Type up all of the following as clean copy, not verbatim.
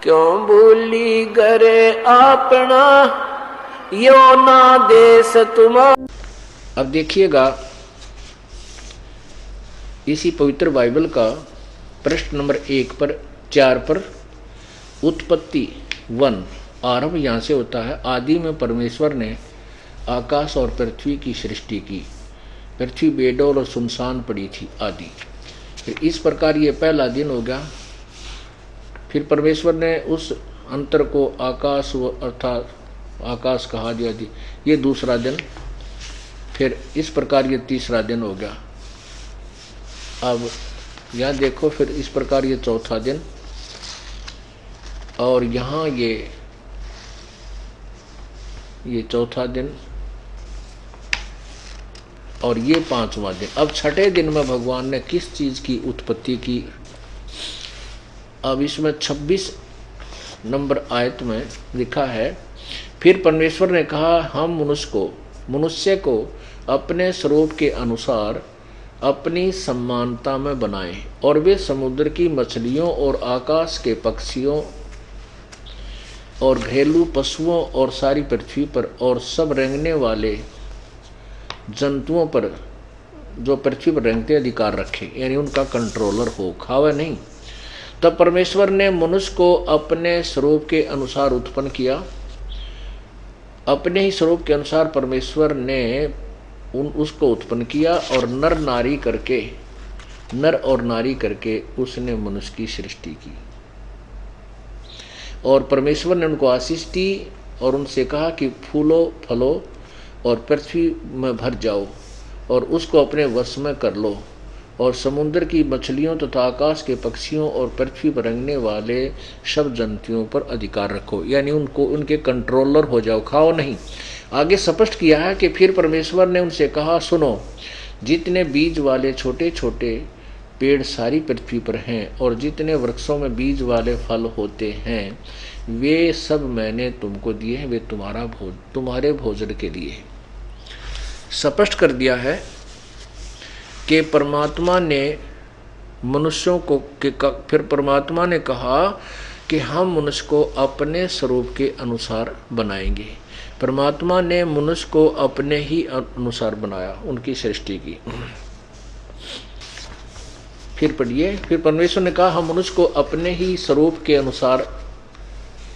क्यों भूली गरे अपना यो ना देश तुम्हारा। अब देखिएगा इसी पवित्र बाइबल का पृष्ठ नंबर 4 पर उत्पत्ति 1 आरंभ यहाँ से होता है। आदि में परमेश्वर ने आकाश और पृथ्वी की सृष्टि की। पृथ्वी बेडौल और सुनसान पड़ी थी आदि। फिर इस प्रकार ये पहला दिन हो गया। फिर परमेश्वर ने उस अंतर को आकाश अर्थात आकाश कहा दिया थी, ये दूसरा दिन। फिर इस प्रकार ये तीसरा दिन हो गया। अब यहाँ देखो, फिर इस प्रकार ये चौथा दिन, और यहाँ ये चौथा दिन, और ये पांचवा दिन। अब छठे दिन में भगवान ने किस चीज की उत्पत्ति की? अब इसमें 26 नंबर आयत में लिखा है, फिर परमेश्वर ने कहा हम मनुष्य को अपने स्वरूप के अनुसार अपनी समानता में बनाएं, और वे समुद्र की मछलियों और आकाश के पक्षियों और घरेलू पशुओं और सारी पृथ्वी पर और सब रेंगने वाले जंतुओं पर जो पृथ्वी पर रेंगते अधिकार रखे, यानी उनका कंट्रोलर हो, खावे नहीं। तब परमेश्वर ने मनुष्य को अपने स्वरूप के अनुसार उत्पन्न किया। अपने ही स्वरूप के अनुसार परमेश्वर ने उसको उत्पन्न किया, और नर और नारी करके उसने मनुष्य की सृष्टि की। और परमेश्वर ने उनको आशीष दी और उनसे कहा कि फूलो फलो और पृथ्वी में भर जाओ और उसको अपने वश में कर लो, और समुद्र की मछलियों तथा आकाश के पक्षियों और पृथ्वी पर रेंगने वाले सब जंतुओं पर अधिकार रखो, यानी उनको उनके कंट्रोलर हो जाओ, खाओ नहीं। आगे स्पष्ट किया है कि फिर परमेश्वर ने उनसे कहा सुनो, जितने बीज वाले छोटे छोटे पेड़ सारी पृथ्वी पर हैं और जितने वृक्षों में बीज वाले फल होते हैं, वे सब मैंने तुमको दिए हैं, वे तुम्हारे भोजन के लिए। स्पष्ट कर दिया है कि परमात्मा ने मनुष्यों को फिर परमात्मा ने कहा कि हम मनुष्य को अपने स्वरूप के अनुसार बनाएंगे। परमात्मा ने मनुष्य को अपने ही अनुसार बनाया, उनकी सृष्टि की। फिर पढ़िए, फिर परमेश्वर ने कहा हम मनुष्य को अपने ही स्वरूप के अनुसार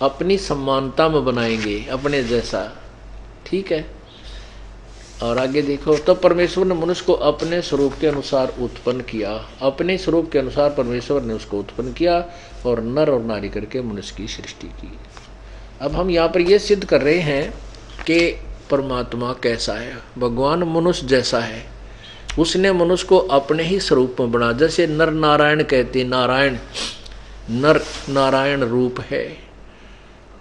अपनी समानता में बनाएंगे, अपने जैसा। ठीक है, और आगे देखो, तब परमेश्वर ने मनुष्य को अपने स्वरूप के अनुसार उत्पन्न किया। अपने स्वरूप के अनुसार परमेश्वर ने उसको उत्पन्न किया और नर और नारी करके मनुष्य की सृष्टि की। अब हम यहाँ पर यह सिद्ध कर रहे हैं कि परमात्मा कैसा है। भगवान मनुष्य जैसा है, उसने मनुष्य को अपने ही स्वरूप में बना। जैसे नर नारायण कहते, नर नारायण रूप है,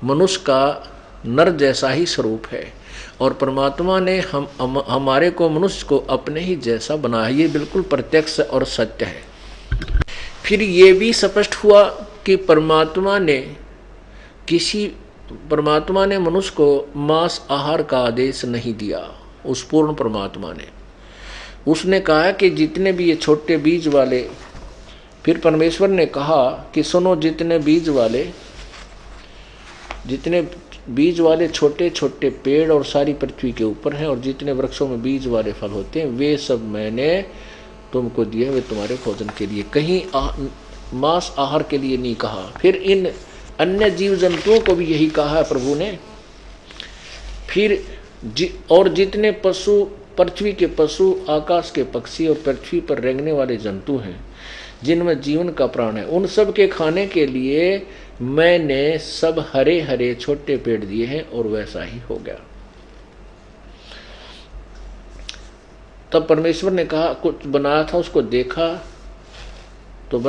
मनुष्य का नर जैसा ही स्वरूप है, और परमात्मा ने हमारे को मनुष्य को अपने ही जैसा बनाया। ये बिल्कुल प्रत्यक्ष और सत्य है। फिर ये भी स्पष्ट हुआ कि परमात्मा ने मनुष्य को मांस आहार का आदेश नहीं दिया। उस पूर्ण परमात्मा ने उसने कहा कि जितने भी ये छोटे बीज वाले, फिर परमेश्वर ने कहा कि सुनो, जितने बीज वाले छोटे छोटे पेड़ और सारी पृथ्वी के ऊपर हैं और जितने वृक्षों में बीज वाले फल होते हैं, वे सब मैंने तुमको दिए, वे तुम्हारे भोजन के लिए। कहीं मांस आहार के लिए नहीं कहा। फिर इन अन्य जीव जंतुओं को भी यही कहा है प्रभु ने। फिर और जितने पशु, पृथ्वी के पशु, आकाश के पक्षी और पृथ्वी पर रेंगने वाले जंतु हैं जिनमें जीवन का प्राण है, उन सब के खाने के लिए मैंने सब हरे हरे छोटे पेड़ दिए हैं, और वैसा ही हो गया। तब परमेश्वर ने कहा, कुछ बनाया था उसको देखा तो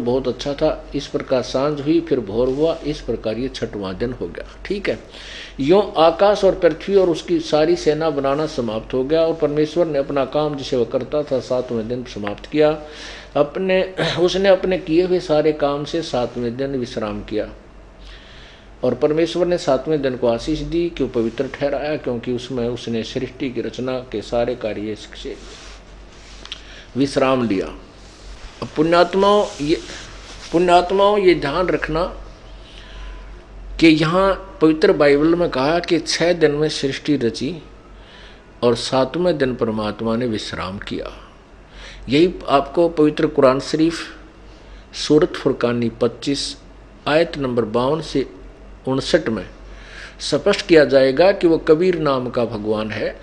बहुत अच्छा था। इस प्रकार सांझ हुई, फिर भोर हुआ, इस प्रकार ये छठवां दिन हो गया। ठीक है, यूं आकाश और पृथ्वी और उसकी सारी सेना बनाना समाप्त हो गया, और परमेश्वर ने अपना काम जिसे वह करता था 7वें दिन समाप्त किया। उसने अपने किए हुए सारे काम से 7वें दिन विश्राम किया, और परमेश्वर ने 7वें दिन को आशीष दी कि पवित्र ठहराया, क्योंकि उसमें उसने सृष्टि की रचना के सारे कार्य से विश्राम लिया। अब पुण्यात्माओं ये ध्यान रखना कि यहाँ पवित्र बाइबल में कहा कि 6 दिन में सृष्टि रची और 7वें दिन परमात्मा ने विश्राम किया। यही आपको पवित्र कुरान शरीफ सूरत फुरकानी 25 आयत नंबर 52 से 59 में स्पष्ट किया जाएगा कि वो कबीर नाम का भगवान है।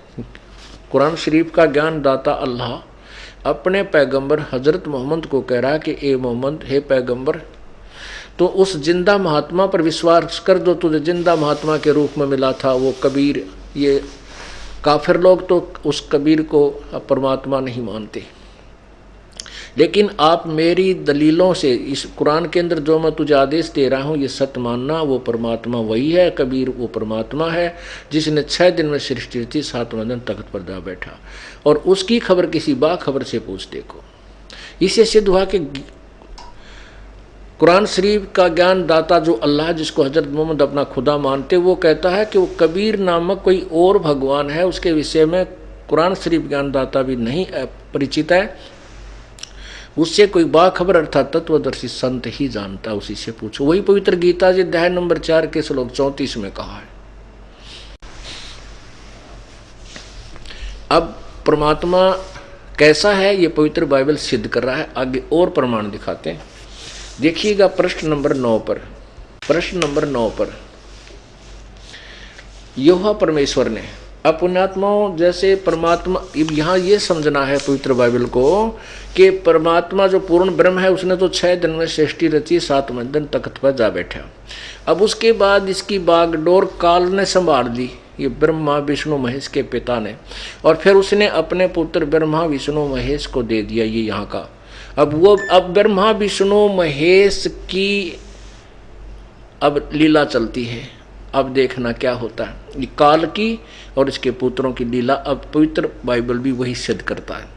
कुरान शरीफ का ज्ञान दाता अल्लाह अपने पैगंबर हजरत मोहम्मद को कह रहा है कि ए मोहम्मद, हे पैगंबर, तो उस जिंदा महात्मा पर विश्वास कर जो तुझे जिंदा महात्मा के रूप में मिला था, वो कबीर। ये काफिर लोग तो उस कबीर को परमात्मा नहीं मानते, लेकिन आप मेरी दलीलों से इस कुरान के अंदर जो मैं तुझे आदेश दे रहा हूँ ये सत्य मानना। वो परमात्मा वही है, कबीर वो परमात्मा है जिसने 6 दिन में सृष्टि थी, 7वें दिन तख्त पर जा बैठा। और उसकी खबर किसी बाखबर से पूछ देखो। इससे सिद्ध हुआ कि कुरान शरीफ का ज्ञान दाता जो अल्लाह, जिसको हजरत मोहम्मद अपना खुदा मानते, वो कहता है कि वो कबीर नामक कोई और भगवान है। उसके विषय में कुरान शरीफ ज्ञान दाता भी नहीं परिचित है, उससे कोई बाखबर अर्थात तत्वदर्शी संत ही जानता, उसी से पूछो। वही पवित्र गीता जी अध्याय नंबर 4 के श्लोक 34 में कहा है। अब परमात्मा कैसा है ये पवित्र बाइबल सिद्ध कर रहा है। आगे और प्रमाण दिखाते हैं। देखिएगा प्रश्न नंबर 9 पर यहोवा परमेश्वर ने अपनात्माओं जैसे परमात्मा, यहाँ ये समझना है पवित्र बाइबल को कि परमात्मा जो पूर्ण ब्रह्म है उसने तो 6 दिन में सृष्टि रची, 7वें दिन तख्त पर जा बैठा। अब उसके बाद इसकी बागडोर काल ने संभाल ली, ये ब्रह्मा विष्णु महेश के पिता ने, और फिर उसने अपने पुत्र ब्रह्मा विष्णु महेश को दे दिया ये यहाँ का। अब ब्रह्मा विष्णु महेश की अब लीला चलती है। अब देखना क्या होता है, ये काल की और इसके पुत्रों की लीला अब पवित्र बाइबल भी वही सिद्ध करता है।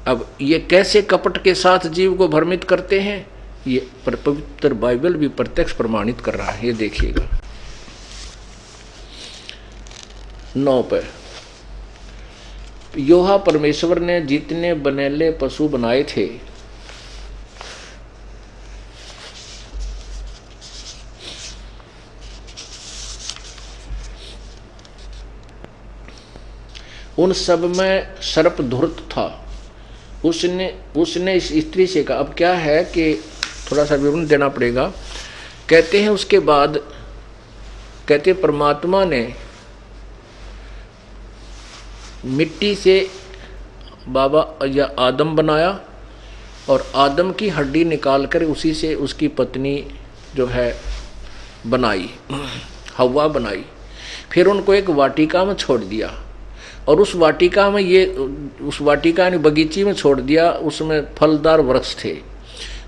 अब ये कैसे कपट के साथ जीव को भ्रमित करते हैं, ये पवित्र बाइबल भी प्रत्यक्ष प्रमाणित कर रहा है। ये देखिएगा 9 पर, यहोवा परमेश्वर ने जितने बनेले पशु बनाए थे उन सब में सर्प धूर्त था। उसने इस स्त्री से कहा। अब क्या है कि थोड़ा सा विवरण देना पड़ेगा। कहते हैं उसके बाद कहते परमात्मा ने मिट्टी से बाबा या आदम बनाया और आदम की हड्डी निकालकर उसी से उसकी पत्नी जो है बनाई, हव्वा बनाई। फिर उनको एक वाटिका में छोड़ दिया और उस वाटिका ने बगीची में छोड़ दिया। उसमें फलदार वृक्ष थे।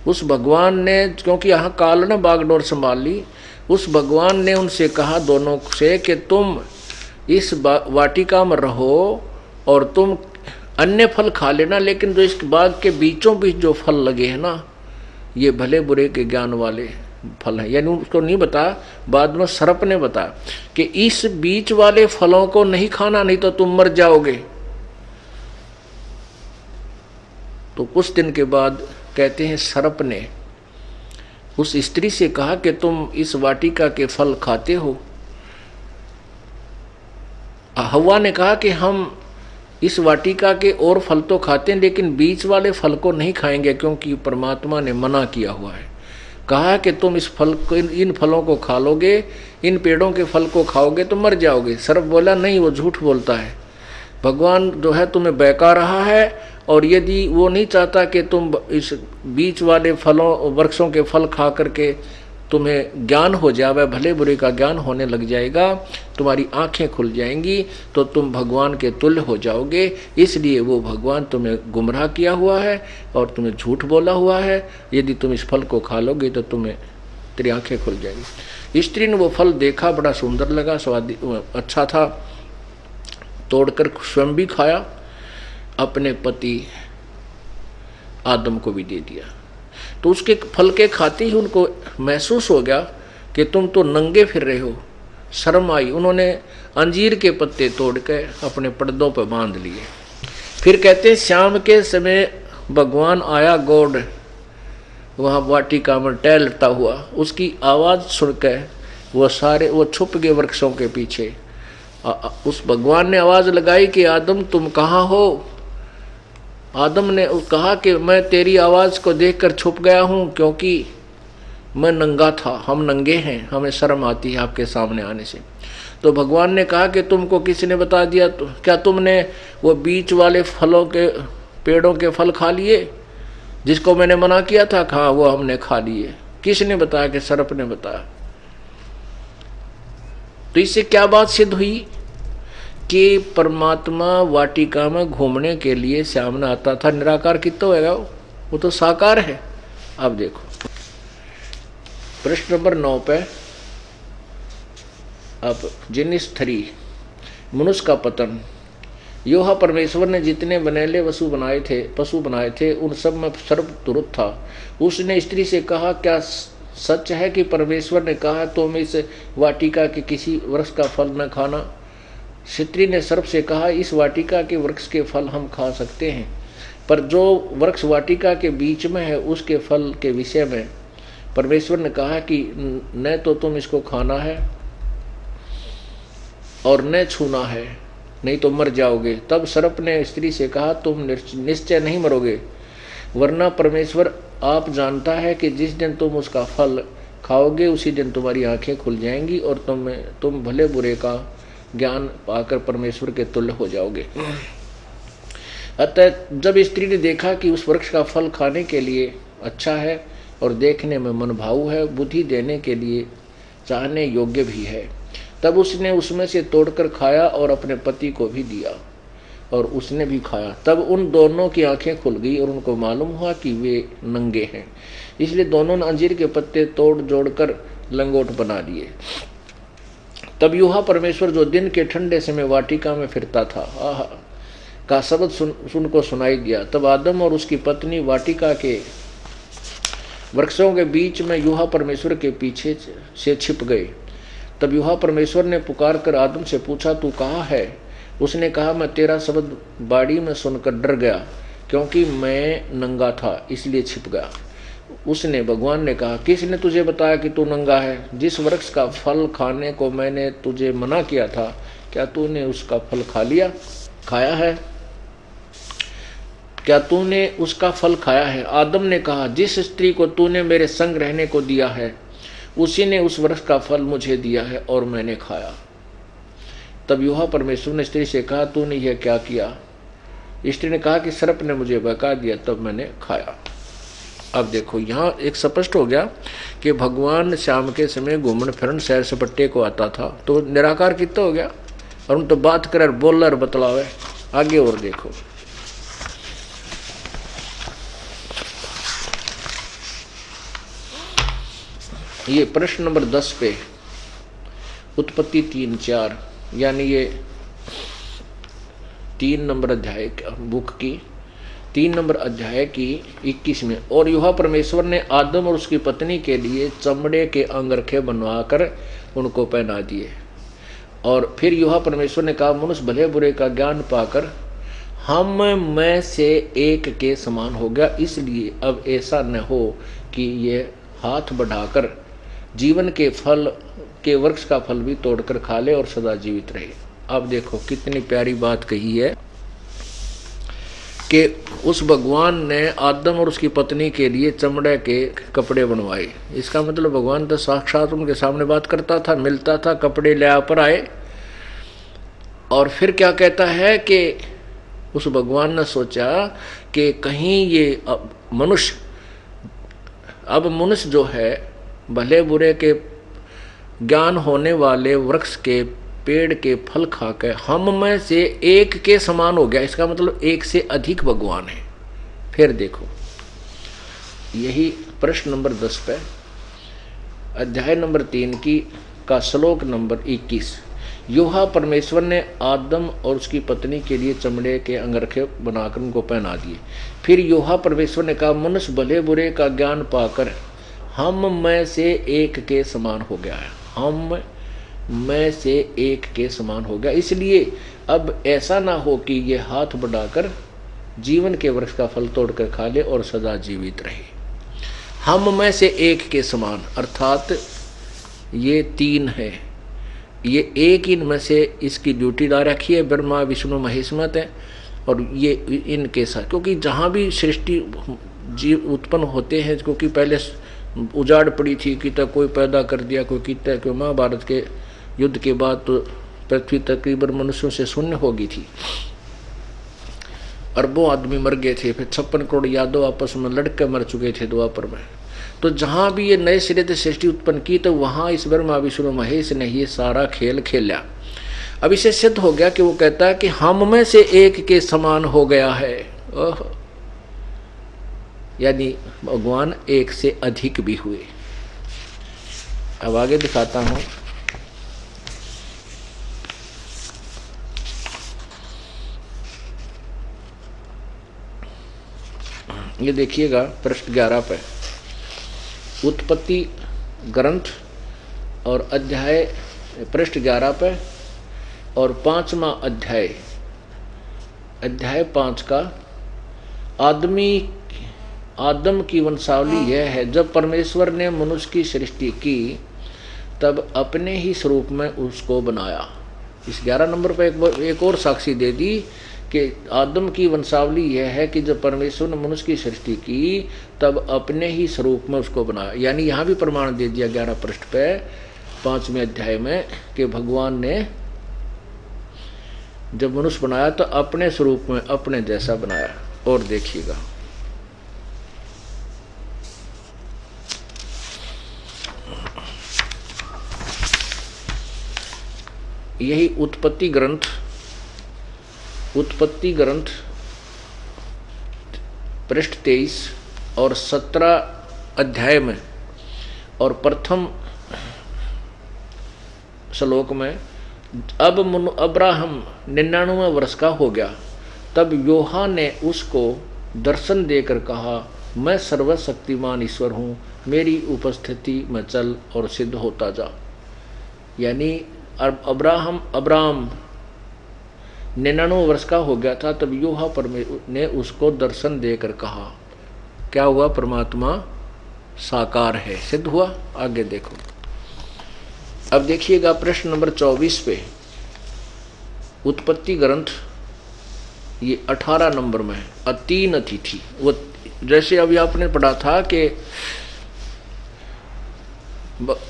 उस भगवान ने, क्योंकि यहाँ काल ने बागडोर संभाल ली, उस भगवान ने उनसे कहा दोनों से कि तुम इस वाटिका में रहो और तुम अन्य फल खा लेना, लेकिन जो इस बाग के बीचों बीच जो फल लगे हैं ना, ये भले बुरे के ज्ञान वाले फल है। यानी उसको नहीं बताया, बाद में सर्प ने बताया कि इस बीच वाले फलों को नहीं खाना, नहीं तो तुम मर जाओगे। तो कुछ दिन के बाद कहते हैं सर्प ने उस स्त्री से कहा कि तुम इस वाटिका के फल खाते हो। हव्वा ने कहा कि हम इस वाटिका के और फल तो खाते हैं लेकिन बीच वाले फल को नहीं खाएंगे, क्योंकि परमात्मा ने मना किया हुआ है। कहा कि तुम इस फल को, इन फलों को खा लोगे, इन पेड़ों के फल को खाओगे तो मर जाओगे। सर्प बोला नहीं, वो झूठ बोलता है। भगवान जो है तुम्हें बहका रहा है, और यदि वो नहीं चाहता कि तुम इस बीच वाले फलों वृक्षों के फल खा करके तुम्हें ज्ञान हो जाए, भले बुरे का ज्ञान होने लग जाएगा, तुम्हारी आंखें खुल जाएंगी, तो तुम भगवान के तुल्य हो जाओगे। इसलिए वो भगवान तुम्हें गुमराह किया हुआ है और तुम्हें झूठ बोला हुआ है। यदि तुम इस फल को खा लोगे तो तुम्हें तेरी आंखें खुल जाएगी। स्त्री ने वो फल देखा, बड़ा सुंदर लगा, स्वाद अच्छा था, तोड़कर स्वयं भी खाया, अपने पति आदम को भी दे दिया। तो उसके फल के खाते ही उनको महसूस हो गया कि तुम तो नंगे फिर रहे हो। शर्म आई, उन्होंने अंजीर के पत्ते तोड़ के अपने पर्दों पर बांध लिए। फिर कहते हैं शाम के समय भगवान आया गॉड वहाँ वाटिका में टहलता हुआ। उसकी आवाज़ सुनकर वो सारे वो छुप गए वृक्षों के पीछे। उस भगवान ने आवाज लगाई कि आदम तुम कहाँ हो। आदम ने कहा कि मैं तेरी आवाज को देखकर छुप गया हूं, क्योंकि मैं नंगा था, हम नंगे हैं, हमें शर्म आती है आपके सामने आने से। तो भगवान ने कहा कि तुमको किसने बता दिया, क्या तुमने वो बीच वाले फलों के पेड़ों के फल खा लिए जिसको मैंने मना किया था? हाँ, वो हमने खा लिए। किसने बताया? कि सर्प ने बताया। तो इससे क्या बात सिद्ध हुई कि परमात्मा वाटिका में घूमने के लिए सामने आता था। निराकार कितना होगा? वो तो साकार है। अब देखो प्रश्न नंबर 9 पे, अब जिनिस 3 मनुष्य का पतन। योहा परमेश्वर ने जितने बनेले पशु बनाए थे उन सब में सर्प तुरुत था। उसने स्त्री से कहा, क्या सच है कि परमेश्वर ने कहा तुम इस वाटिका के किसी वृक्ष का फल न खाना? स्त्री ने सर्प से कहा, इस वाटिका के वृक्ष के फल हम खा सकते हैं, पर जो वृक्ष वाटिका के बीच में है उसके फल के विषय में परमेश्वर ने कहा कि न तो तुम इसको खाना है और न छूना है, नहीं तो मर जाओगे। तब सर्प ने स्त्री से कहा, तुम निश्चय नहीं मरोगे, वरना परमेश्वर आप जानता है कि जिस दिन तुम उसका फल खाओगे उसी दिन तुम्हारी आंखें खुल जाएंगी और तुम भले बुरे का ज्ञान पाकर परमेश्वर के तुल्य हो जाओगे। अतः जब स्त्री ने देखा कि उस वृक्ष का फल खाने के लिए अच्छा है और देखने में मनभाऊ है, बुद्धि देने के लिए चाहने योग्य भी है, तब उसने उसमें से तोड़कर खाया और अपने पति को भी दिया और उसने भी खाया। तब उन दोनों की आंखें खुल गई और उनको मालूम हुआ कि वे नंगे हैं। इसलिए दोनों ने अंजीर के पत्ते तोड़ जोड़कर लंगोट बना लिए। तब यूहा परमेश्वर जो दिन के ठंडे समय वाटिका में फिरता था का शब्द सुन को सुनाई दिया। तब आदम और उसकी पत्नी वाटिका के वृक्षों के बीच में यूहा परमेश्वर के पीछे से छिप गए। तब यूहा परमेश्वर ने पुकार कर आदम से पूछा, तू कहाँ है? उसने कहा, मैं तेरा शब्द बाड़ी में सुनकर डर गया, क्योंकि मैं नंगा था इसलिए छिप गया। उसने भगवान ने कहा, किसने तुझे बताया कि तू नंगा है? जिस वृक्ष का फल खाने को मैंने तुझे मना किया था, क्या तूने उसका फल खाया है? क्या तूने उसका फल खाया है? आदम ने कहा, जिस स्त्री को तूने मेरे संग रहने को दिया है उसी ने उस वृक्ष का फल मुझे दिया है और मैंने खाया। तब यूहा परमेश्वर ने स्त्री से कहा, तूने यह क्या किया? स्त्री ने कहा कि सर्प ने मुझे बहका दिया, तब मैंने खाया। अब देखो यहाँ एक स्पष्ट हो गया कि भगवान शाम के समय घूमन फिरन सैर सपट्टे को आता था, तो निराकार कितना हो गया। और उन तो बात कर बोल और बतलावे। आगे और देखो, ये प्रश्न नंबर 10 पे उत्पत्ति 3-4, यानी ये 3 नंबर अध्याय बुक की 3 नंबर अध्याय की 21 में। और यूहा परमेश्वर ने आदम और उसकी पत्नी के लिए चमड़े के अंगरखे बनवाकर उनको पहना दिए। और फिर यूहा परमेश्वर ने कहा, मनुष्य भले बुरे का ज्ञान पाकर हम में से एक के समान हो गया, इसलिए अब ऐसा न हो कि ये हाथ बढ़ाकर जीवन के फल के वृक्ष का फल भी तोड़कर खा ले और सदा जीवित रहे। अब देखो कितनी प्यारी बात कही है कि उस भगवान ने आदम और उसकी पत्नी के लिए चमड़े के कपड़े बनवाए। इसका मतलब भगवान तो साक्षात उनके सामने बात करता था, मिलता था, कपड़े ले पर आए। और फिर क्या कहता है कि उस भगवान ने सोचा कि कहीं ये मनुष्य जो है भले बुरे के ज्ञान होने वाले वृक्ष के पेड़ के फल खाकर हम में से एक के समान हो गया। इसका मतलब एक से अधिक भगवान है। फिर देखो यही प्रश्न नंबर 10 पे अध्याय नंबर 3 का श्लोक नंबर 21। यूहा परमेश्वर ने आदम और उसकी पत्नी के लिए चमड़े के अंगरखे बनाकर उनको पहना दिए। फिर यूहा परमेश्वर ने कहा, मनुष्य भले बुरे का ज्ञान पाकर हम में से एक के समान हो गया है। हम में से एक के समान हो गया, इसलिए अब ऐसा ना हो कि ये हाथ बढ़ाकर जीवन के वृक्ष का फल तोड़कर खा ले और सदा जीवित रहे। हम में से एक के समान, अर्थात ये तीन है, ये एक इनमें से इसकी ड्यूटी ला रखी है, ब्रह्मा विष्णु महेश मत है, और ये इनके साथ, क्योंकि जहाँ भी सृष्टि जीव उत्पन्न होते हैं, क्योंकि पहले उजाड़ पड़ी थी कि तक कोई पैदा कर दिया, कोई कितना, कोई महाभारत के युद्ध के बाद तो पृथ्वी तकरीबन मनुष्यों से शून्य हो गई थी, अरबों आदमी मर गए थे, फिर 56 करोड़ यादव आपस में लड़के मर चुके थे द्वापर में। तो जहाँ भी ये नए सिरे से सृष्टि उत्पन्न की, तो वहाँ इस ब्रह्मा विष्णु महेश ने ये सारा खेल खेला। अब इसे सिद्ध हो गया कि वो कहता है कि हम में से एक के समान हो गया है, यानी भगवान एक से अधिक भी हुए। अब आगे दिखाता हूं। ये देखिएगा पृष्ठ 11 पे उत्पत्ति ग्रंथ और अध्याय, पृष्ठ 11 पे और 5वां अध्याय, अध्याय 5 का आदम की वंशावली यह है, जब परमेश्वर ने मनुष्य की सृष्टि की तब अपने ही स्वरूप में उसको बनाया। इस 11 नंबर पर एक और साक्षी दे दी कि आदम की वंशावली यह है कि जब परमेश्वर ने मनुष्य की सृष्टि की तब अपने ही स्वरूप में उसको बनाया। यानी यहाँ भी प्रमाण दे दिया 11 पृष्ठ पे 5वें अध्याय में कि भगवान ने जब मनुष्य बनाया तो अपने स्वरूप में अपने जैसा बनाया। और देखिएगा यही उत्पत्ति ग्रंथ पृष्ठ 23 और 17 अध्याय में और प्रथम श्लोक में, अब अब्राहम 99 वर्ष का हो गया, तब योहा ने उसको दर्शन देकर कहा, मैं सर्वशक्तिमान ईश्वर हूँ, मेरी उपस्थिति में चल और सिद्ध होता जा। यानी अब्राहम 99 वर्ष का हो गया था, तब योहा ने उसको दर्शन देकर कहा। क्या हुआ? परमात्मा साकार है, सिद्ध हुआ। आगे देखो, अब देखिएगा प्रश्न नंबर 24 पे उत्पत्ति ग्रंथ, ये 18 नंबर में है। 3 अतिथि, वो जैसे अभी आपने पढ़ा था कि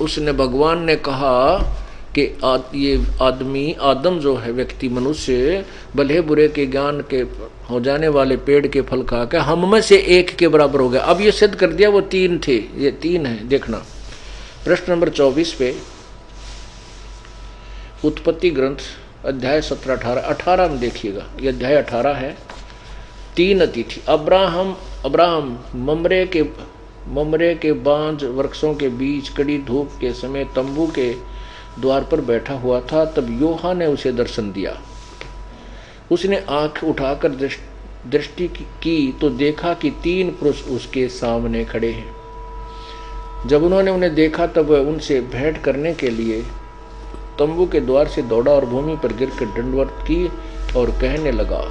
उसने भगवान ने कहा कि ये आदम जो है व्यक्ति मनुष्य भले बुरे के ज्ञान के हो जाने वाले पेड़ के फल खा के हम में से एक के बराबर हो गया। अब ये सिद्ध कर दिया वो 3 थे, ये 3 है। देखना प्रश्न नंबर 24 पे उत्पत्ति ग्रंथ अध्याय 17-18 में देखिएगा, ये अध्याय 18 है। 3 अतिथि। अब्राहम ममरे के बांझ वृक्षों के बीच कड़ी धूप के समय तंबू के द्वार पर बैठा हुआ था, तब योहा ने उसे दर्शन दिया। उसने आंख उठाकर दृष्टि की तो देखा कि 3 पुरुष उसके सामने खड़े हैं। जब उन्होंने उन्हें देखा तब उनसे भेंट करने के लिए तंबू के द्वार से दौड़ा और भूमि पर गिरकर दंडवत की और कहने लगा।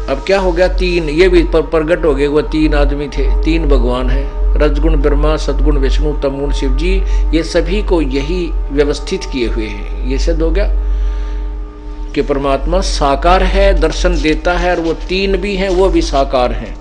अब क्या हो गया? 3 ये भी प्रकट हो गए, वो 3 आदमी थे, 3 भगवान हैं, रजगुण ब्रह्मा, सदगुण विष्णु, तमगुण शिव जी। ये सभी को यही व्यवस्थित किए हुए हैं। ये सिद्ध हो गया कि परमात्मा साकार है, दर्शन देता है, और वो 3 भी हैं, वो भी साकार हैं।